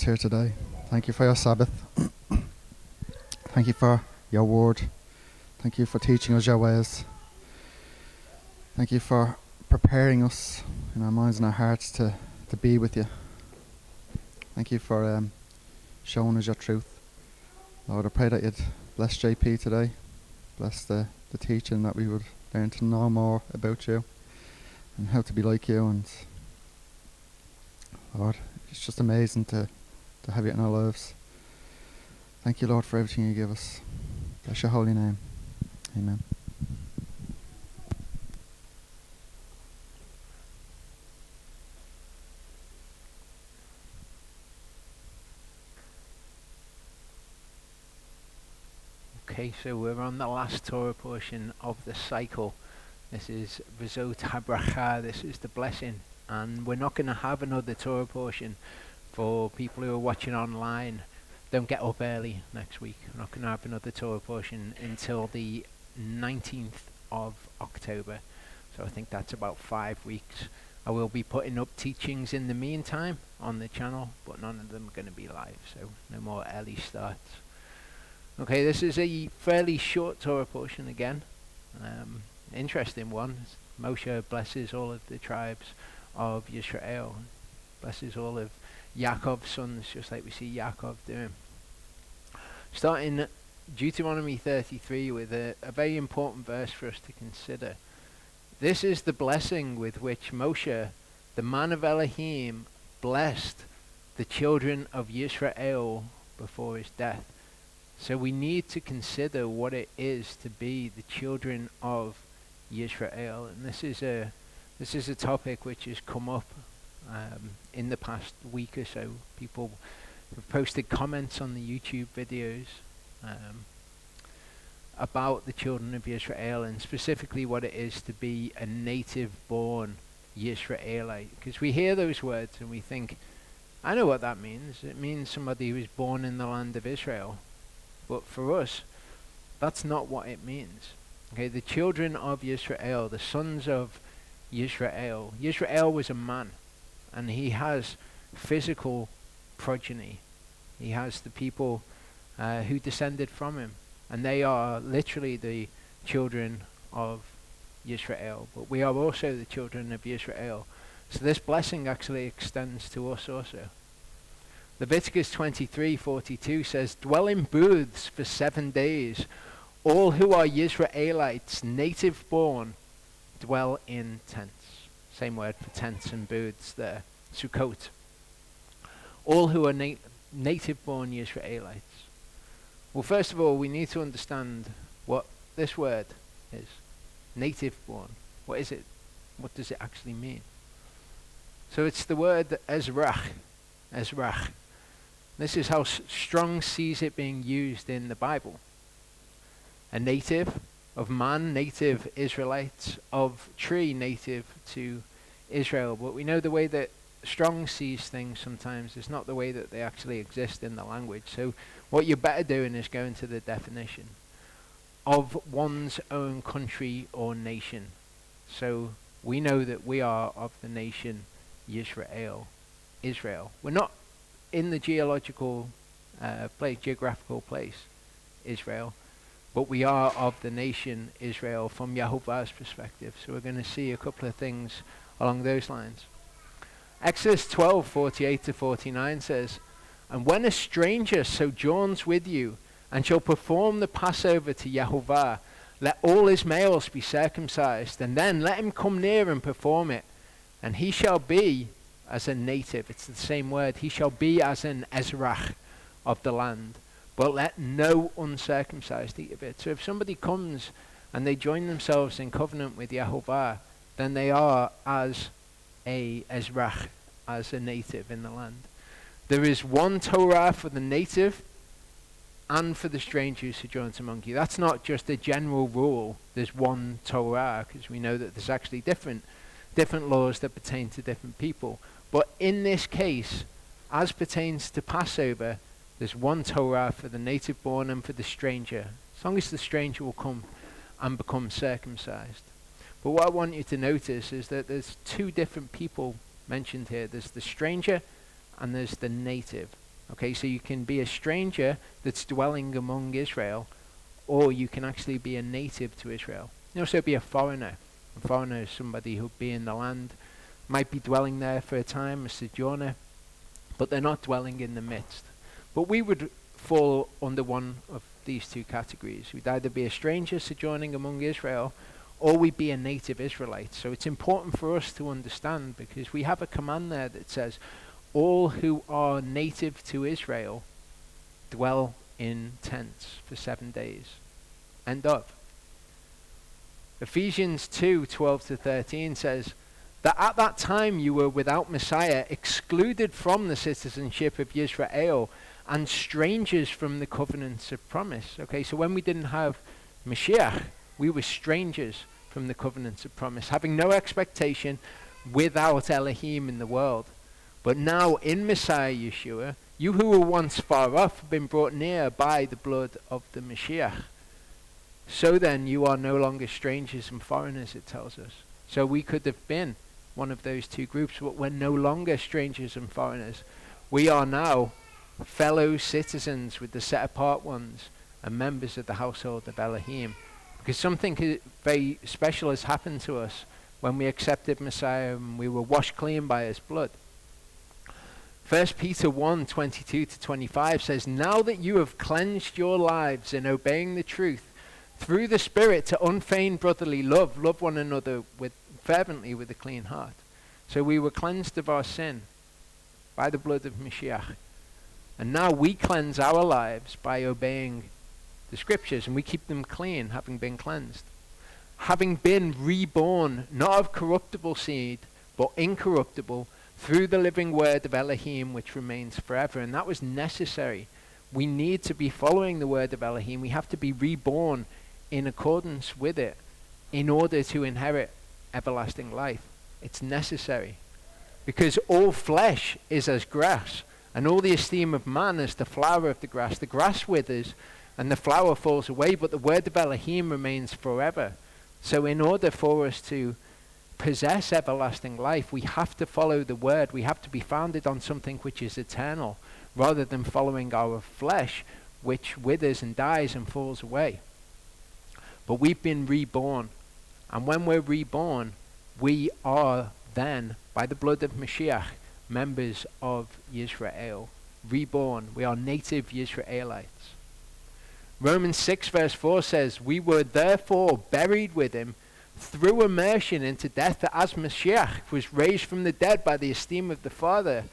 Here today. Thank you for your Sabbath. Thank you for your word. Thank you for teaching us your ways. Thank you for preparing us in our minds and our hearts to be with you. Thank you for showing us your truth. Lord, I pray that you'd bless JP today. Bless the teaching, that we would learn to know more about you and how to be like you. And Lord, it's just amazing to have you in our lives. Thank you, Lord, for everything you give us. Bless your holy name. Amen. Okay, so we're on the last Torah portion of the cycle. This is Vzot Haberacha, this is the blessing. And we're not going to have another Torah portion for people who are watching online. Don't get up early next week. We're not going to have another Torah portion until the 19th of October. So I think that's about 5 weeks. I will be putting up teachings in the meantime on the channel, but none of them are going to be live, so no more early starts. Okay, this is a fairly short Torah portion again. Interesting one. Moshe blesses all of the tribes of Yisrael. Blesses all of Yaakov's sons, just like we see Yaakov doing. Starting Deuteronomy 33 with a very important verse for us to consider. This is the blessing with which Moshe, the man of Elohim, blessed the children of Yisrael before his death. So we need to consider what it is to be the children of Yisrael, and this is a topic which has come up in the past week or so. People have posted comments on the YouTube videos about the children of Israel, and specifically what it is to be a native-born Yisraelite. Because we hear those words and we think, I know what that means. It means somebody who was born in the land of Israel. But for us, that's not what it means. Okay, the children of Yisrael, the sons of Yisrael. Yisrael was a man, and he has physical progeny. He has the people who descended from him, and they are literally the children of Yisrael. But we are also the children of Yisrael. So this blessing actually extends to us also. Leviticus 23:42 says, "Dwell in booths for 7 days. All who are Yisraelites, native born, dwell in tents." Same word for tents and booths there. Sukkot. All who are native born Yisraelites. Well, first of all, we need to understand what this word is. Native born. What is it? What does it actually mean? So it's the word Ezrach. Ezrach. This is how Strong sees it being used in the Bible. A native of man, native Israelites, of tree, native to Israel. But we know the way that Strong sees things sometimes is not the way that they actually exist in the language. So what you're better doing is going to the definition of one's own country or nation. So we know that we are of the nation Yisrael, Israel. We're not in the geographical place, Israel, but we are of the nation Israel from Yahuwah's perspective. So we're going to see a couple of things along those lines. Exodus 12:48-49 says, "And when a stranger sojourns with you, and shall perform the Passover to Yahuwah, let all his males be circumcised, and then let him come near and perform it, and he shall be as a native." It's the same word. He shall be as an Ezrach of the land, but let no uncircumcised eat of it. So if somebody comes and they join themselves in covenant with Yahuwah, then they are as a Ezrach, as a native in the land. There is one Torah for the native and for the stranger who sojourns among you. That's not just a general rule. There's one Torah, because we know that there's actually different laws that pertain to different people. But in this case, as pertains to Passover, there's one Torah for the native born and for the stranger, as long as the stranger will come and become circumcised. But what I want you to notice is that there's two different people mentioned here. There's the stranger and there's the native. Okay, so you can be a stranger that's dwelling among Israel, or you can actually be a native to Israel. You can also be a foreigner. A foreigner is somebody who'll be in the land, might be dwelling there for a time, a sojourner, but they're not dwelling in the midst. But we would fall under one of these two categories. We'd either be a stranger sojourning among Israel, or we'd be a native Israelite. So it's important for us to understand, because we have a command there that says, all who are native to Israel dwell in tents for 7 days. End of. Ephesians 2:12-13 says that at that time you were without Messiah, excluded from the citizenship of Israel, and strangers from the covenants of promise. Okay, so when we didn't have Mashiach, we were strangers from the covenants of promise, having no expectation, without Elohim in the world. But now in Messiah Yeshua, you who were once far off have been brought near by the blood of the Mashiach. So then you are no longer strangers and foreigners, it tells us. So we could have been one of those two groups, but we're no longer strangers and foreigners. We are now fellow citizens with the set apart ones and members of the household of Elohim. Because something very special has happened to us when we accepted Messiah and we were washed clean by his blood. 1 Peter 1:22-25 says, now that you have cleansed your lives in obeying the truth through the Spirit to unfeigned brotherly love, love one another fervently with a clean heart. So we were cleansed of our sin by the blood of Mashiach. And now we cleanse our lives by obeying the scriptures, and we keep them clean, having been cleansed. Having been reborn, not of corruptible seed, but incorruptible, through the living word of Elohim, which remains forever. And that was necessary. We need to be following the word of Elohim. We have to be reborn in accordance with it in order to inherit everlasting life. It's necessary. Because all flesh is as grass, and all the esteem of man is the flower of the grass. The grass withers, and the flower falls away, but the word of Elohim remains forever. So in order for us to possess everlasting life, we have to follow the word. We have to be founded on something which is eternal, rather than following our flesh, which withers and dies and falls away. But we've been reborn. And when we're reborn, we are then, by the blood of Mashiach, members of Yisrael. Reborn. We are native Yisraelites. Romans 6:4 says, we were therefore buried with him through immersion into death, that as Mashiach was raised from the dead by the esteem of the Father,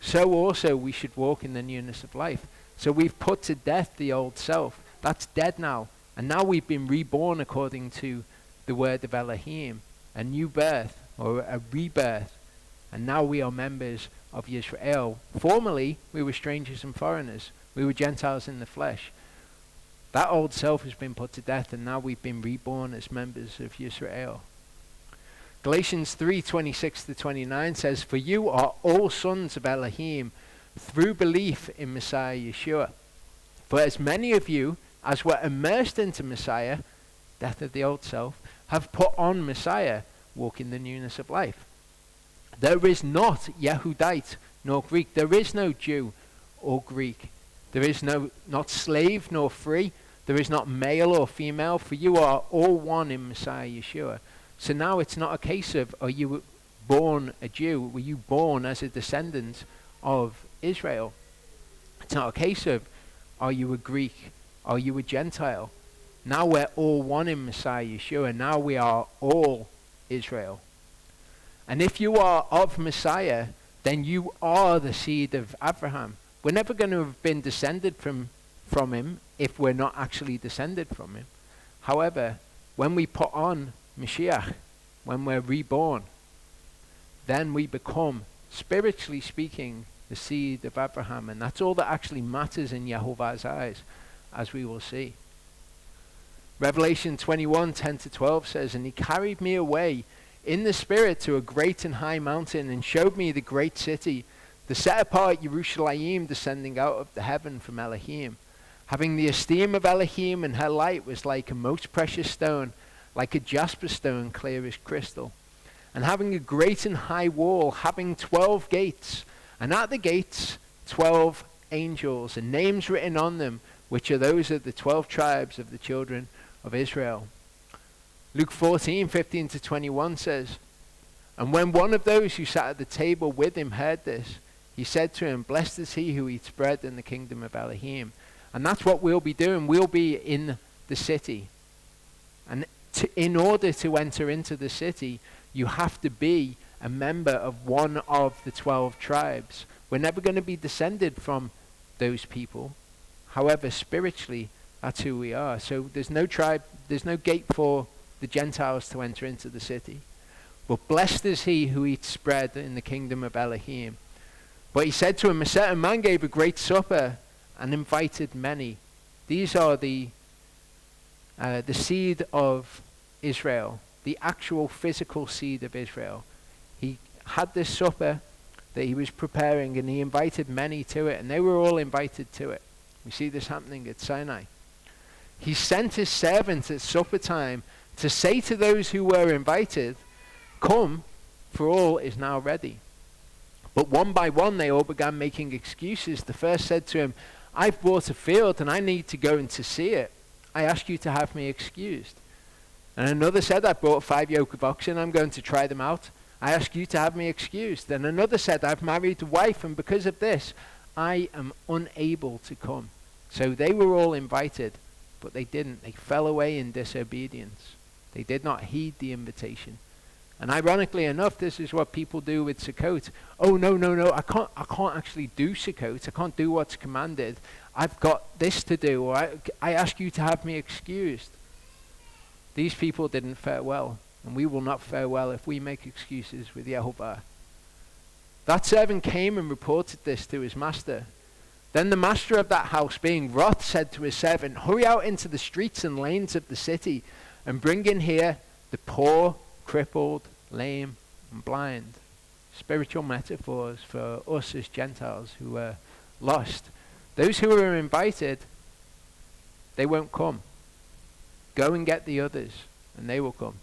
so also we should walk in the newness of life. So we've put to death the old self. That's dead now. And now we've been reborn according to the word of Elohim. A new birth, or a rebirth. And now we are members of Yisrael. Formerly, we were strangers and foreigners. We were Gentiles in the flesh. That old self has been put to death, and now we've been reborn as members of Yisrael. Galatians 3:26-29 says, for you are all sons of Elohim through belief in Messiah Yeshua. For as many of you as were immersed into Messiah, death of the old self, have put on Messiah, walk in the newness of life. There is not Yehudite nor Greek. There is no Jew or Greek. There is not slave nor free. There is not male or female, for you are all one in Messiah Yeshua. So now it's not a case of, are you born a Jew? Were you born as a descendant of Israel? It's not a case of, are you a Greek? Are you a Gentile? Now we're all one in Messiah Yeshua. Now we are all Israel. And if you are of Messiah, then you are the seed of Abraham. We're never going to have been descended from him if we're not actually descended from him. However, when we put on Mashiach, when we're reborn, then we become, spiritually speaking, the seed of Abraham. And that's all that actually matters in Yehovah's eyes, as we will see. Revelation 21:10-12 says, and he carried me away in the spirit to a great and high mountain, and showed me the great city, the set apart Jerusalem, descending out of the heaven from Elohim, having the esteem of Elohim, and her light was like a most precious stone, like a jasper stone, clear as crystal. And having a great and high wall, having 12 gates, and at the gates 12 angels and names written on them, which are those of the 12 tribes of the children of Israel. Luke 14:15-21 says, and when one of those who sat at the table with him heard this, he said to him, blessed is he who eats bread in the kingdom of Elohim. And that's what we'll be doing. We'll be in the city. And in order to enter into the city, you have to be a member of one of the 12 tribes. We're never going to be descended from those people. However, spiritually, that's who we are. So there's no tribe, there's no gate for the Gentiles to enter into the city. But blessed is he who eats bread in the kingdom of Elohim. But he said to him, a certain man gave a great supper and invited many. These are the seed of Israel, the actual physical seed of Israel. He had this supper that he was preparing, and he invited many to it, and they were all invited to it. We see this happening at Sinai. He sent his servant at supper time to say to those who were invited, come, for all is now ready. But one by one they all began making excuses. The first said to him, I've bought a field and I need to go and to see it. I ask you to have me excused. And another said, I bought 5 yoke of oxen, I'm going to try them out. I ask you to have me excused. And another said, I've married a wife, and because of this, I am unable to come. So they were all invited, but they didn't. They fell away in disobedience. They did not heed the invitation. And ironically enough, this is what people do with Sukkot. Oh, no, I can't actually do Sukkot. I can't do what's commanded. I've got this to do, or I ask you to have me excused. These people didn't fare well, and we will not fare well if we make excuses with Yehovah. That servant came and reported this to his master. Then the master of that house, being wroth, said to his servant, hurry out into the streets and lanes of the city, and bring in here the poor, crippled, lame, and blind. Spiritual metaphors for us as Gentiles who are lost. Those who are invited, they won't come. Go and get the others, and they will come.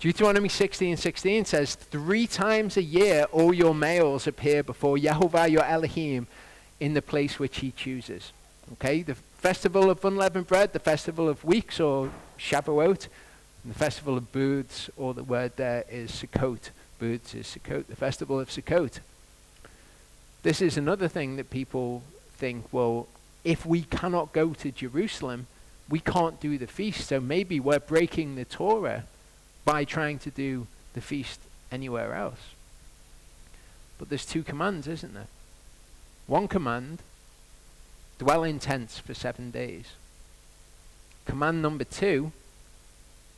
Deuteronomy 16:16 says, 3 times a year all your males appear before Yehovah your Elohim in the place which he chooses. Okay, the festival of unleavened bread, the festival of weeks or Shavuot, and the festival of booths, or the word there is Sukkot. Booths is Sukkot, the festival of Sukkot. This is another thing that people think, well, if we cannot go to Jerusalem, we can't do the feast, so maybe we're breaking the Torah by trying to do the feast anywhere else. But there's 2 commands, isn't there? One command, dwell in tents for 7 days. Command number 2,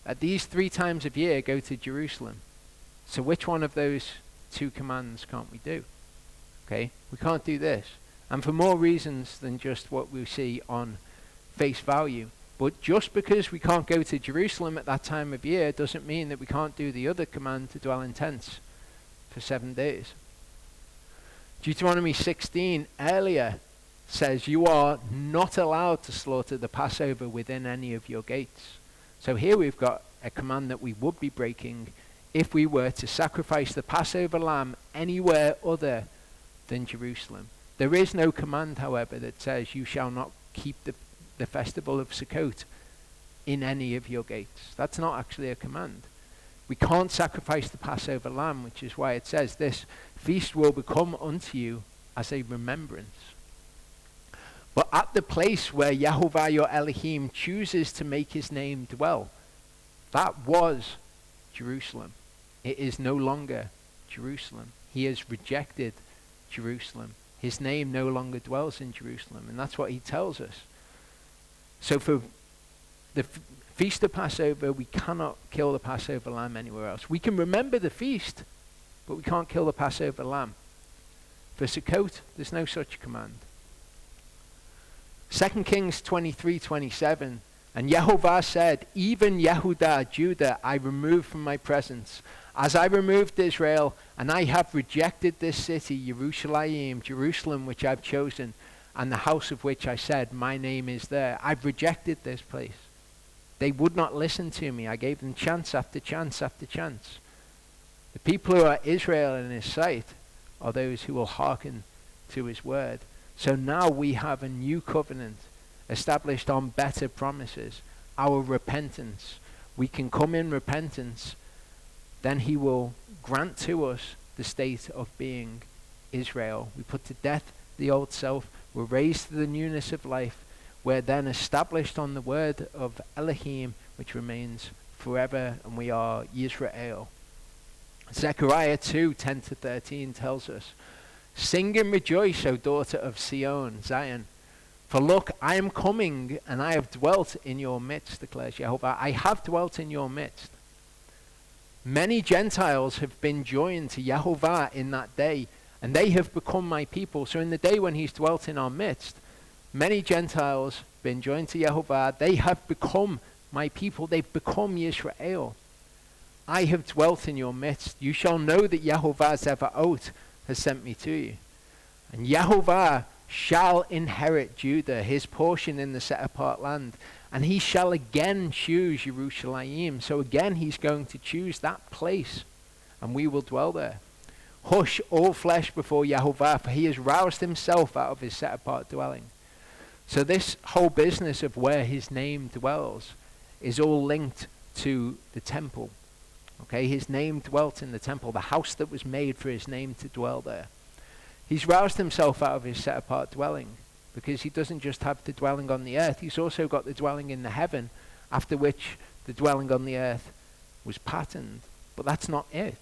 at these 3 times of year, go to Jerusalem. So which one of those 2 commands can't we do? Okay, we can't do this. And for more reasons than just what we see on face value. But just because we can't go to Jerusalem at that time of year doesn't mean that we can't do the other command to dwell in tents for 7 days. Deuteronomy 16 earlier says you are not allowed to slaughter the Passover within any of your gates. So here we've got a command that we would be breaking if we were to sacrifice the Passover lamb anywhere other than Jerusalem. There is no command, however, that says you shall not keep the festival of Sukkot in any of your gates. That's not actually a command. We can't sacrifice the Passover lamb, which is why it says this feast will become unto you as a remembrance. But at the place where Yehovah your Elohim chooses to make his name dwell, that was Jerusalem. It is no longer Jerusalem. He has rejected Jerusalem. His name no longer dwells in Jerusalem, and that's what he tells us. So for the feast of Passover, we cannot kill the Passover lamb anywhere else. We can remember the feast, but we can't kill the Passover lamb. For Sukkot, there's no such command. 2 Kings 23:27, and Yehovah said, even Yehudah, Judah, I remove from my presence, as I removed Israel, and I have rejected this city, Jerusalem, which I've chosen, and the house of which I said, my name is there. I've rejected this place. They would not listen to me. I gave them chance after chance after chance. The people who are Israel in his sight are those who will hearken to his word. So now we have a new covenant established on better promises. Our repentance. We can come in repentance. Then he will grant to us the state of being Israel. We put to death the old self. We're raised to the newness of life. We're then established on the word of Elohim, which remains forever, and we are Yisrael. Zechariah 2:10-13 tells us, "Sing and rejoice, O daughter of Zion. For look, I am coming, and I have dwelt in your midst, declares Jehovah. I have dwelt in your midst." Many Gentiles have been joined to Yehovah in that day, and they have become my people. So in the day when he's dwelt in our midst, many Gentiles have been joined to Yehovah. They have become my people. They've become Yisrael. I have dwelt in your midst. You shall know that Yehovah Zevaot has sent me to you. And Yehovah shall inherit Judah, his portion in the set-apart land. And he shall again choose Jerusalem. So again he's going to choose that place, and we will dwell there. Hush all flesh before Yehovah, for he has roused himself out of his set-apart dwelling. So this whole business of where his name dwells is all linked to the temple. Okay, his name dwelt in the temple, the house that was made for his name to dwell there. He's roused himself out of his set-apart dwelling, because he doesn't just have the dwelling on the earth, he's also got the dwelling in the heaven, after which the dwelling on the earth was patterned. But that's not it.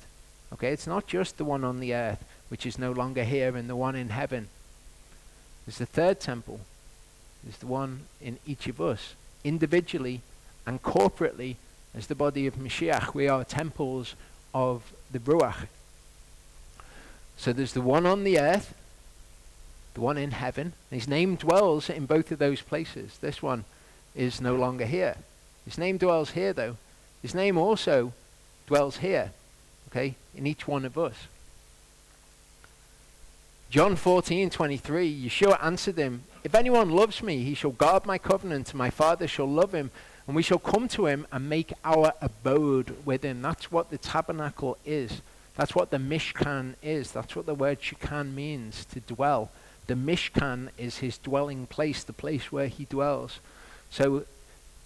Okay, it's not just the one on the earth, which is no longer here, and the one in heaven. There's the third temple. There's the one in each of us, individually and corporately, as the body of Mashiach. We are temples of the Ruach. So there's the one on the earth, the one in heaven. His name dwells in both of those places. This one is no longer here. His name dwells here, though. His name also dwells here, okay, in each one of us. John 14:23, Yeshua answered him, "If anyone loves me, he shall guard my covenant, and my Father shall love him, and we shall come to him and make our abode with him." That's what the tabernacle is. That's what the Mishkan is. That's what the word Shekan means, to dwell. The Mishkan is his dwelling place, the place where he dwells. So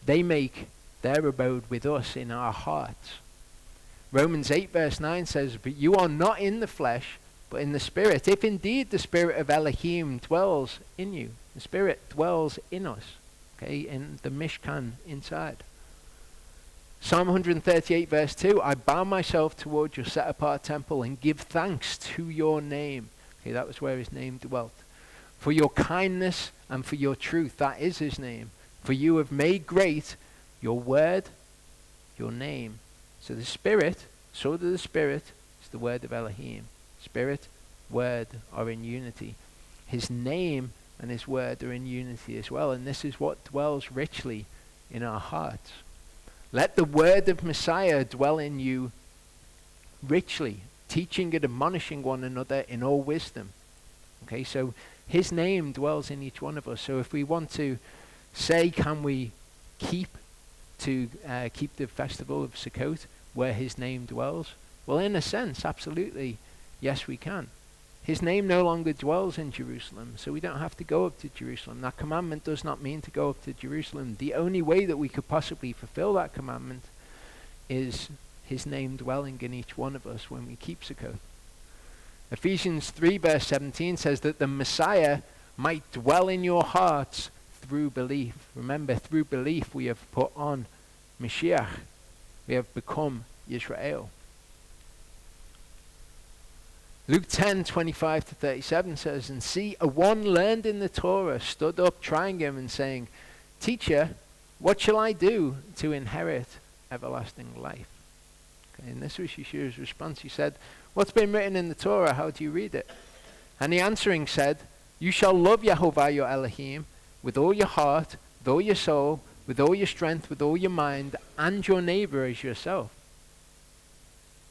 they make their abode with us in our hearts. Romans 8:9 says, "But you are not in the flesh, but in the Spirit, if indeed the Spirit of Elohim dwells in you." The Spirit dwells in us, okay, in the Mishkan inside. Psalm 138:2, "I bow myself toward your set-apart temple and give thanks to your name." Okay, that was where his name dwelt. "For your kindness and for your truth," that is his name. "For you have made great your word, your name." So the Spirit, sword of the Spirit, is the word of Elohim. Spirit, word are in unity. His name and his word are in unity as well. And this is what dwells richly in our hearts. Let the word of Messiah dwell in you richly, teaching and admonishing one another in all wisdom. Okay, so his name dwells in each one of us. So if we want to say, can we keep the festival of Sukkot where his name dwells? Well, in a sense, absolutely, yes, we can. His name no longer dwells in Jerusalem, so we don't have to go up to Jerusalem. That commandment does not mean to go up to Jerusalem. The only way that we could possibly fulfill that commandment is his name dwelling in each one of us when we keep Sukkot. Ephesians 3:17 says that the Messiah might dwell in your hearts through belief. Remember, through belief we have put on Mashiach. We have become Yisrael. Luke 10:25-37 says, "And see, a one learned in the Torah stood up, trying him and saying, 'Teacher, what shall I do to inherit everlasting life?'" Okay, and this was Yeshua's response. He said, "What's been written in the Torah? How do you read it?" And he answering said, "You shall love Yehovah your Elohim with all your heart, with all your soul, with all your strength, with all your mind, and your neighbor as yourself."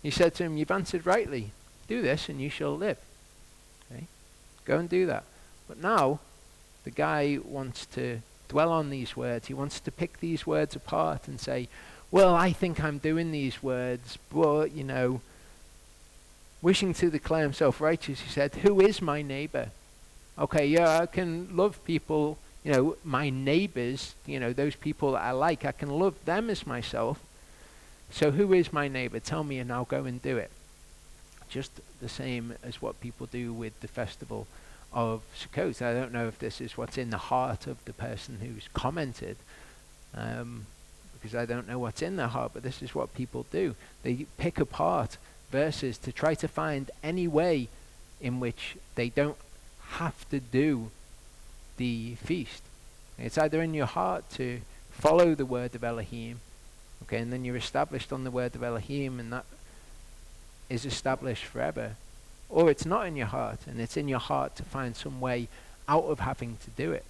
He said to him, "You've answered rightly. Do this and you shall live." Okay? Go and do that. But now, the guy wants to dwell on these words. He wants to pick these words apart and say, well, I think I'm doing these words, but, you know, wishing to declare himself righteous, he said, "Who is my neighbor?" Okay, yeah, I can love people, my neighbors, those people that I like, I can love them as myself. So who is my neighbor? Tell me and I'll go and do it. Just the same as what people do with the festival of Sukkot. I don't know if this is what's in the heart of the person who's commented, because I don't know what's in their heart, but this is what people do. They pick apart verses to try to find any way in which they don't have to do the feast. It's either in your heart to follow the word of Elohim, okay, and then you're established on the word of Elohim, and that is established forever, or it's not in your heart, and it's in your heart to find some way out of having to do it.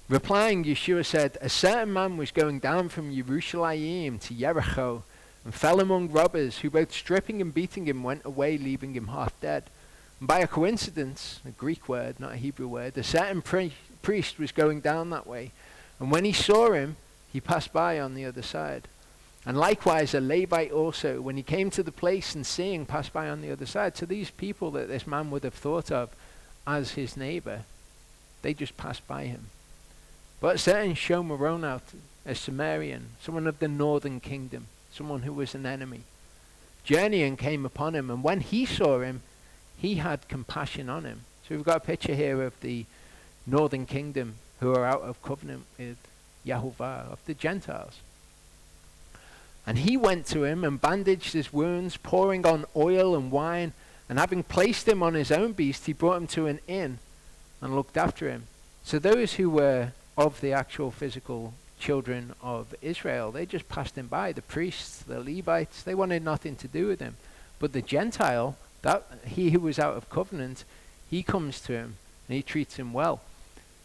Replying, Yeshua said, a certain man was going down from Yerushalayim to Jericho and fell among robbers, who both stripping and beating him went away, leaving him half dead. And by a coincidence, a Greek word, not a Hebrew word, a certain priest was going down that way, and when he saw him, he passed by on the other side. And likewise a Levite also, when he came to the place and seeing, passed by on the other side. So these people that this man would have thought of as his neighbor, they just passed by him. But a certain Shomeronite, a Sumerian, someone of the northern kingdom, someone who was an enemy, journeying came upon him, and when he saw him, he had compassion on him. So we've got a picture here of the northern kingdom who are out of covenant with Yahovah, of the Gentiles. And he went to him and bandaged his wounds, pouring on oil and wine, and having placed him on his own beast, he brought him to an inn and looked after him. So those who were of the actual physical children of Israel, they just passed him by. The priests, the Levites, they wanted nothing to do with him. But the Gentile, that he who was out of covenant, he comes to him and he treats him well.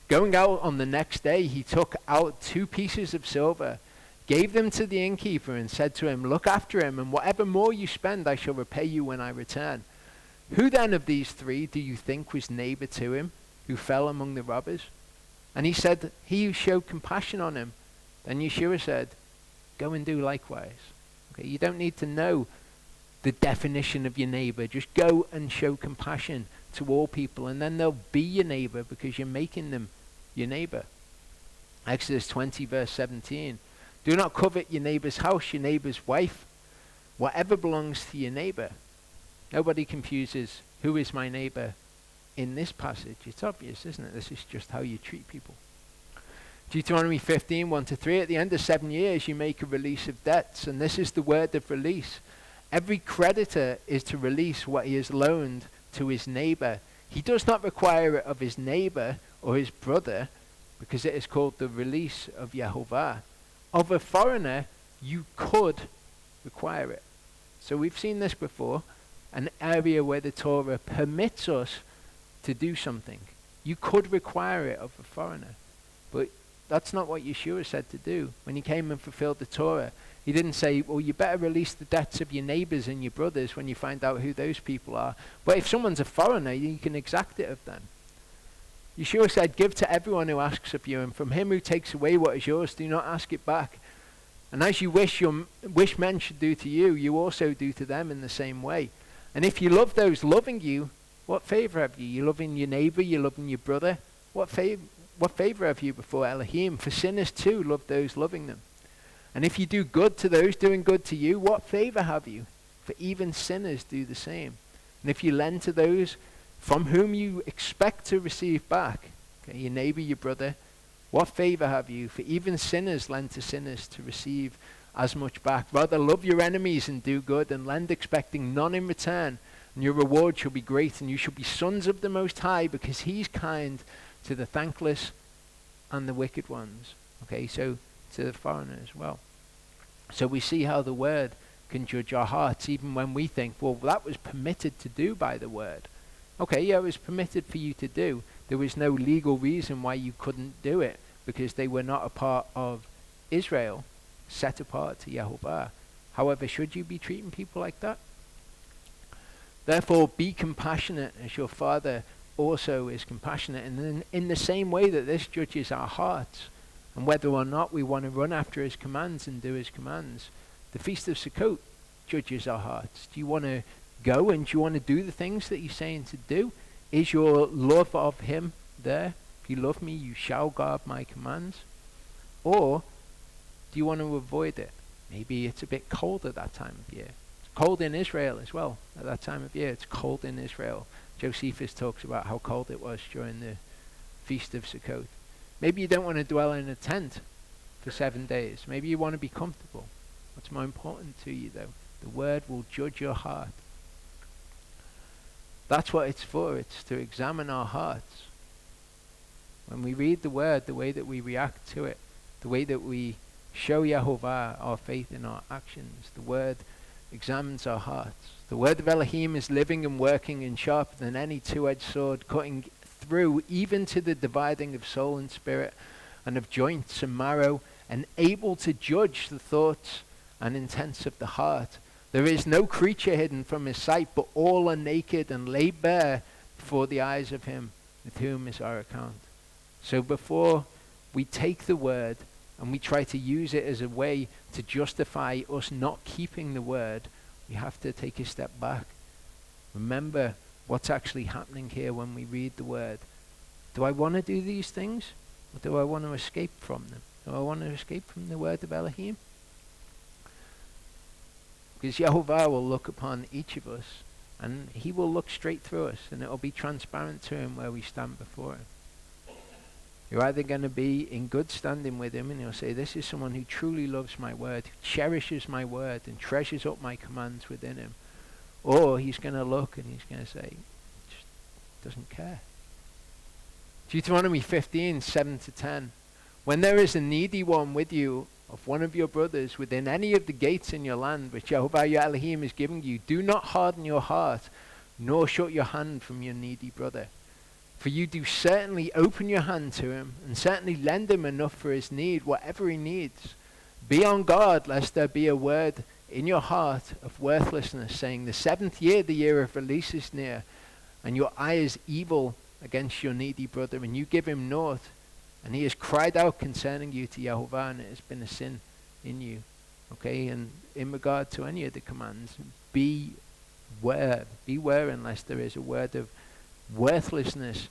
Going out on the next day, he took out 2 pieces of silver, gave them to the innkeeper, and said to him, look after him, and whatever more you spend, I shall repay you when I return. Who then of these 3 do you think was neighbor to him, who fell among the robbers? And he said, he who showed compassion on him. Then Yeshua said, go and do likewise. Okay, you don't need to know the definition of your neighbor. Just go and show compassion to all people, and then they'll be your neighbor because you're making them your neighbor. Exodus 20 verse 17. Do not covet your neighbor's house, your neighbor's wife, whatever belongs to your neighbor. Nobody confuses who is my neighbor in this passage. It's obvious, isn't it? This is just how you treat people. Deuteronomy 15, 1-3. At the end of 7 years, you make a release of debts, and this is the word of release. Every creditor is to release what he has loaned to his neighbor. He does not require it of his neighbor or his brother, because it is called the release of Yehovah. Of a foreigner, you could require it. So we've seen this before, an area where the Torah permits us to do something. You could require it of a foreigner, but that's not what Yeshua said to do. When he came and fulfilled the Torah, he didn't say, well, you better release the debts of your neighbors and your brothers when you find out who those people are. But if someone's a foreigner, you can exact it of them. Yeshua said, give to everyone who asks of you, and from him who takes away what is yours, do not ask it back. And as you wish men should do to you, you also do to them in the same way. And if you love those loving you, what favor have you? You're loving your neighbor, you're loving your brother. What favor have you before Elohim? For sinners too love those loving them. And if you do good to those doing good to you, what favor have you? For even sinners do the same. And if you lend to those from whom you expect to receive back, okay, your neighbor, your brother, what favor have you? For even sinners lend to sinners to receive as much back. Rather love your enemies and do good, and lend expecting none in return, and your reward shall be great, and you shall be sons of the Most High, because he's kind to the thankless and the wicked ones. Okay, so to the foreigner as well. So we see how the word can judge our hearts, even when we think, well, that was permitted to do by the word. Okay, yeah, it was permitted for you to do. There was no legal reason why you couldn't do it, because they were not a part of Israel, set apart to Yehovah. However, should you be treating people like that? Therefore, be compassionate as your Father also is compassionate. And then in the same way that this judges our hearts, and whether or not we want to run after his commands and do his commands, the Feast of Sukkot judges our hearts. Do you want to go and do you want to do the things that he's saying to do? Is your love of him there? If you love me, you shall guard my commands. Or do you want to avoid it? Maybe it's a bit cold at that time of year. It's cold in Israel as well at that time of year. It's cold in Israel. Josephus talks about how cold it was during the Feast of Sukkot. Maybe you don't want to dwell in a tent for 7 days. Maybe you want to be comfortable. What's more important to you, though? The word will judge your heart. That's what it's for. It's to examine our hearts. When we read the word, the way that we react to it, the way that we show Yehovah our faith in our actions, the word examines our hearts. The word of Elohim is living and working and sharper than any two-edged sword, cutting through even to the dividing of soul and spirit and of joints and marrow, and able to judge the thoughts and intents of the heart. There is no creature hidden from his sight, but all are naked and laid bare before the eyes of him with whom is our account. So before we take the word and we try to use it as a way to justify us not keeping the word, we have to take a step back. Remember what's actually happening here when we read the word. Do I want to do these things? Or do I want to escape from them? Do I want to escape from the word of Elohim? Because Yehovah will look upon each of us, and he will look straight through us, and it will be transparent to him where we stand before him. You're either going to be in good standing with him, and he'll say, this is someone who truly loves my word, who cherishes my word, and treasures up my commands within him. Or he's going to look and he's going to say, just doesn't care. Deuteronomy 15, 7-10. When there is a needy one with you, of one of your brothers, within any of the gates in your land, which Yehovah your Elohim is giving you, do not harden your heart, nor shut your hand from your needy brother. For you do certainly open your hand to him, and certainly lend him enough for his need, whatever he needs. Be on guard, lest there be a word in your heart of worthlessness, saying, the 7th year, the year of release, is near, and your eye is evil against your needy brother, and you give him naught, and he has cried out concerning you to Yehovah, and it has been a sin in you. Okay, and in regard to any of the commands, beware unless there is a word of worthlessness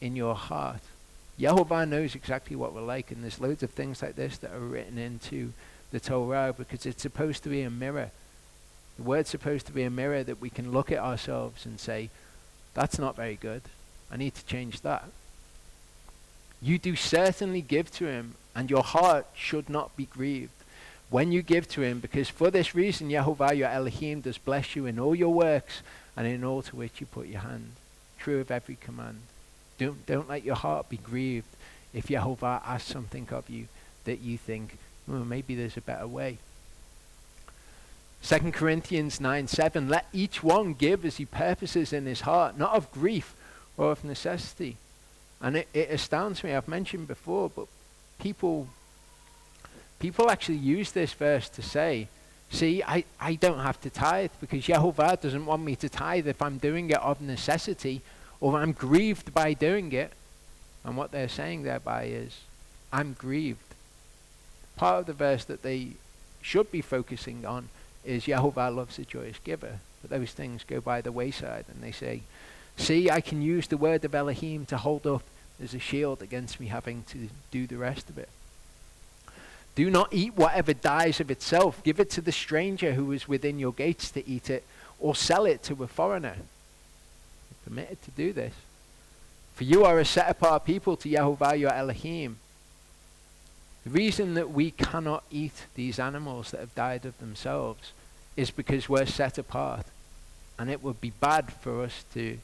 in your heart. Yehovah knows exactly what we're like, and there's loads of things like this that are written into the Torah because it's supposed to be a mirror. The word's supposed to be a mirror that we can look at ourselves and say, that's not very good. I need to change that. You do certainly give to him, and your heart should not be grieved when you give to him, because for this reason Yehovah your Elohim does bless you in all your works and in all to which you put your hand. True of every command. Don't let your heart be grieved if Yehovah asks something of you that you think, well, maybe there's a better way. 2 Corinthians 9:7, let each one give as he purposes in his heart, not of grief or of necessity. And it astounds me, I've mentioned before, but people actually use this verse to say, see, I don't have to tithe because Yehovah doesn't want me to tithe if I'm doing it of necessity or I'm grieved by doing it. And what they're saying thereby is, I'm grieved. Part of the verse that they should be focusing on is Yehovah loves a joyous giver. But those things go by the wayside and they say, see, I can use the word of Elohim to hold up as a shield against me having to do the rest of it. Do not eat whatever dies of itself. Give it to the stranger who is within your gates to eat it, or sell it to a foreigner. You're permitted to do this. For you are a set-apart people to Yehovah your Elohim. The reason that we cannot eat these animals that have died of themselves is because we're set apart. And it would be bad for us to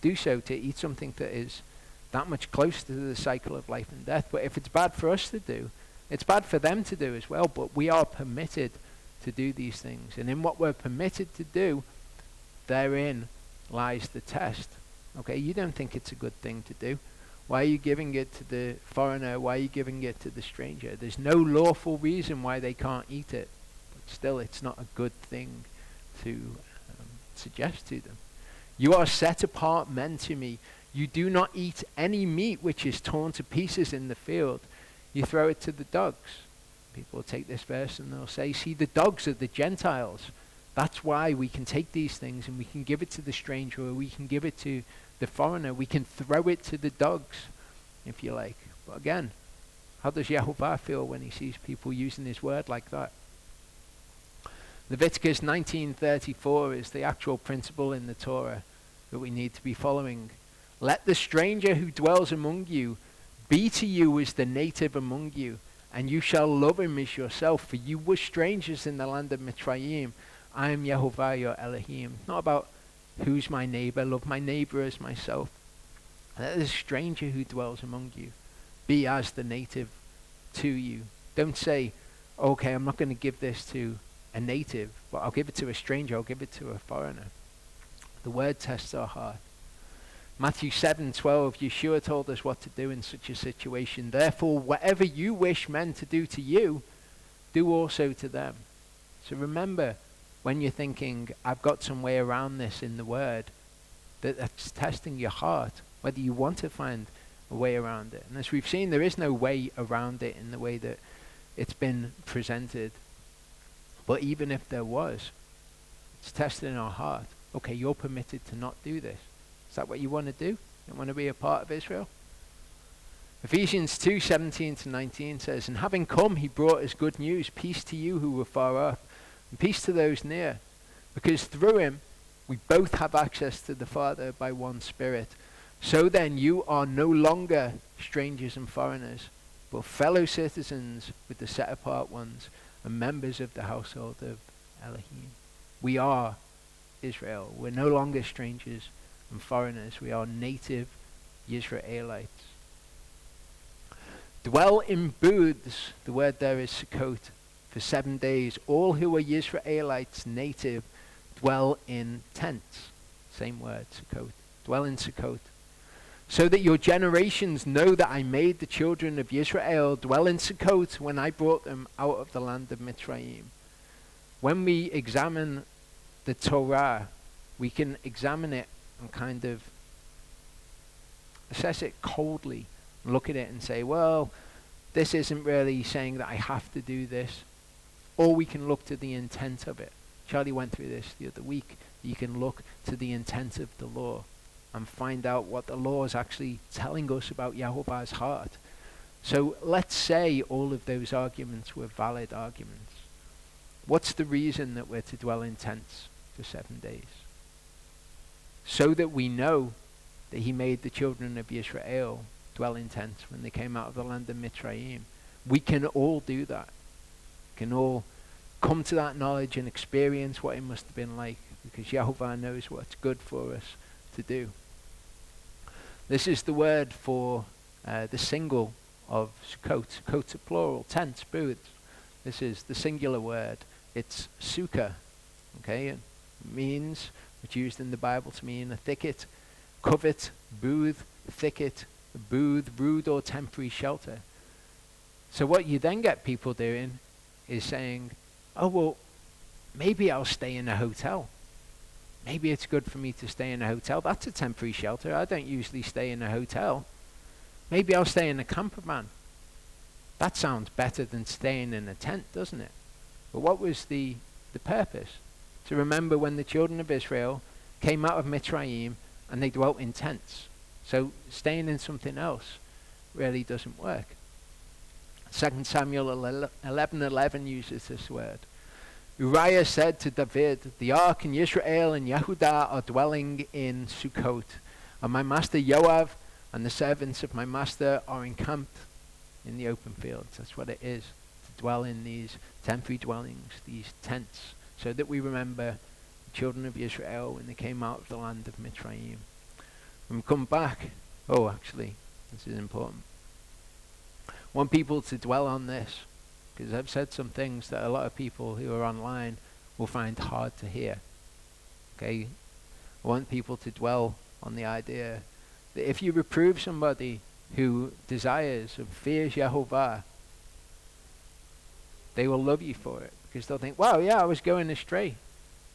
do so, to eat something that is that much closer to the cycle of life and death. But if it's bad for us to do, it's bad for them to do as well. But we are permitted to do these things. And in what we're permitted to do, therein lies the test. Okay, you don't think it's a good thing to do. Why are you giving it to the foreigner? Why are you giving it to the stranger? There's no lawful reason why they can't eat it. But still, it's not a good thing to suggest to them. You are set apart men to me. You do not eat any meat which is torn to pieces in the field. You throw it to the dogs. People will take this verse and they'll say, see, the dogs are the Gentiles. That's why we can take these things and we can give it to the stranger, or we can give it to the foreigner. We can throw it to the dogs, if you like. But again, how does Yehovah feel when he sees people using his word like that? Leviticus 19:34 is the actual principle in the Torah that we need to be following. Let the stranger who dwells among you be to you as the native among you, and you shall love him as yourself, for you were strangers in the land of Mitzrayim. I am Yehovah your Elohim. Not about who's my neighbor, love my neighbor as myself. Let the stranger who dwells among you be as the native to you. Don't say, okay, I'm not going to give this to a native, but I'll give it to a stranger, I'll give it to a foreigner. The word tests our heart. Matthew 7:12, Yeshua told us what to do in such a situation. Therefore, whatever you wish men to do to you, do also to them. So remember, when you're thinking, I've got some way around this in the word, that's testing your heart, whether you want to find a way around it. And as we've seen, there is no way around it in the way that it's been presented. But even if there was, it's testing our heart. Okay, you're permitted to not do this. Is that what you want to do? You want to be a part of Israel? Ephesians 2:17-19 says, and having come, he brought us good news, peace to you who were far off, and peace to those near. Because through him, we both have access to the Father by one Spirit. So then, you are no longer strangers and foreigners, but fellow citizens with the set-apart ones, and members of the household of Elohim. We are Israel. We're no longer strangers and foreigners. We are native Israelites. Dwell in booths, the word there is Sukkot, for 7 days. All who are Israelites native dwell in tents. Same word, Sukkot. Dwell in Sukkot. So that your generations know that I made the children of Israel dwell in Sukkot when I brought them out of the land of Mitzrayim. When we examine the Torah, we can examine it and kind of assess it coldly, and look at it and say, well, this isn't really saying that I have to do this. Or we can look to the intent of it. Charlie went through this the other week. You can look to the intent of the law and find out what the law is actually telling us about Yehovah's heart. So let's say all of those arguments were valid arguments. What's the reason that we're to dwell in tents for 7 days? So that we know that he made the children of Israel dwell in tents when they came out of the land of Mitzrayim. We can all do that. We can all come to that knowledge and experience what it must have been like, because Yehovah knows what's good for us to do. This is the word for the single of Sukkot. Sukkot's a plural, tents, booths. This is the singular word. It's sukkah. Okay, it means, it's used in the Bible to mean a thicket, covert, booth, thicket, booth, rude or temporary shelter. So what you then get people doing is saying, oh, well, maybe I'll stay in a hotel. Maybe it's good for me to stay in a hotel. That's a temporary shelter. I don't usually stay in a hotel. Maybe I'll stay in a camper van. That sounds better than staying in a tent, doesn't it? But what was the purpose? To remember when the children of Israel came out of Mitzrayim and they dwelt in tents. So staying in something else really doesn't work. 2 Samuel 11:11 uses this word. Uriah said to David, the ark and Yisrael and Yehudah are dwelling in Sukkot, and my master Yoav and the servants of my master are encamped in the open fields. That's what it is, to dwell in these temporary dwellings, these tents, so that we remember the children of Israel when they came out of the land of Mitzrayim. When we come back, actually, this is important. I want people to dwell on this, because I've said some things that a lot of people who are online will find hard to hear. Okay? I want people to dwell on the idea that if you reprove somebody who desires and fears Yehovah, they will love you for it, because they'll think, wow, yeah, I was going astray,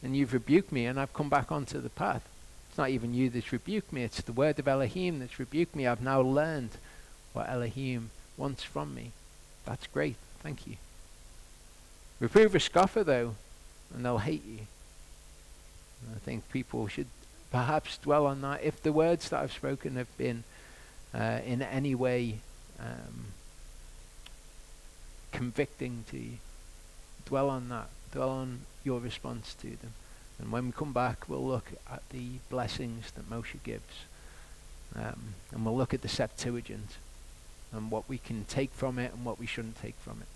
and you've rebuked me, and I've come back onto the path. It's not even you that's rebuked me, it's the word of Elohim that's rebuked me. I've now learned what Elohim wants from me. That's great. Thank you. Reprove a scoffer, though, and they'll hate you. And I think people should perhaps dwell on that. If the words that I've spoken have been in any way convicting to you, dwell on that. Dwell on your response to them. And when we come back, we'll look at the blessings that Moshe gives. And we'll look at the Septuagint and what we can take from it and what we shouldn't take from it.